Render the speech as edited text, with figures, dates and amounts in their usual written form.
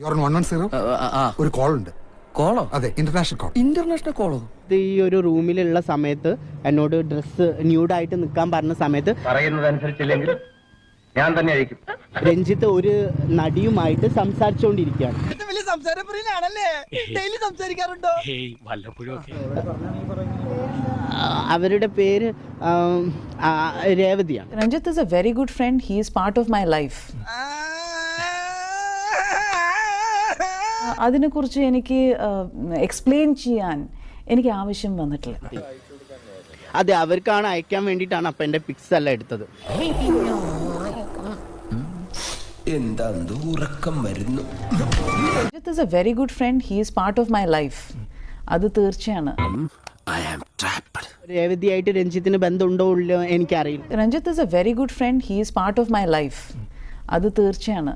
Your 110 ഒരു call ഉണ്ട്. കോളോ? അതെ, ഇന്റർനാഷണൽ കോൾ. ഇന്റർനാഷണൽ കോളോ? ഈ ഒരു റൂമിലുള്ള സമയത്ത് എന്നോട് ഡ്രസ്സ് ന്യൂഡായിട്ട് നിൽക്കാൻ പറഞ്ഞ സമയത്ത് പറയുന്നതനുസരിച്ചില്ലെങ്കിൽ ഞാൻ തന്നെ അഴിക്കും. രഞ്ജിത്ത് ഒരു നടിയുമായിട്ട് സംസാരിച്ചുകൊണ്ടിരിക്കുകയാണ്. അവരുടെ പേര് രേവതിയാണ്. Ranjit is a very good friend. He is part of my life. അതിനെക്കുറിച്ച് എനിക്ക് എക്സ്പ്ലെയിൻ ചെയ്യാൻ എനിക്ക് ആവശ്യം വന്നിട്ടില്ല. അതെ, അവർക്കാണ് അയക്കാൻ വേണ്ടിയിട്ടാണ് അപ്പം എൻ്റെ പിക്സ് എല്ലാം എടുത്തത്. എന്താ ഉറക്കം വരുന്നു. Ranjit is a very good friend. He is part of my life. അത് തീർച്ചയാണ്. രേവതിയായിട്ട് രഞ്ജിത്തിന് ബന്ധമുണ്ടോ ഇല്ലയോ എനിക്കറിയില്ല. Ranjit is a very good friend. He is part of my life. അത് തീർച്ചയാണ്.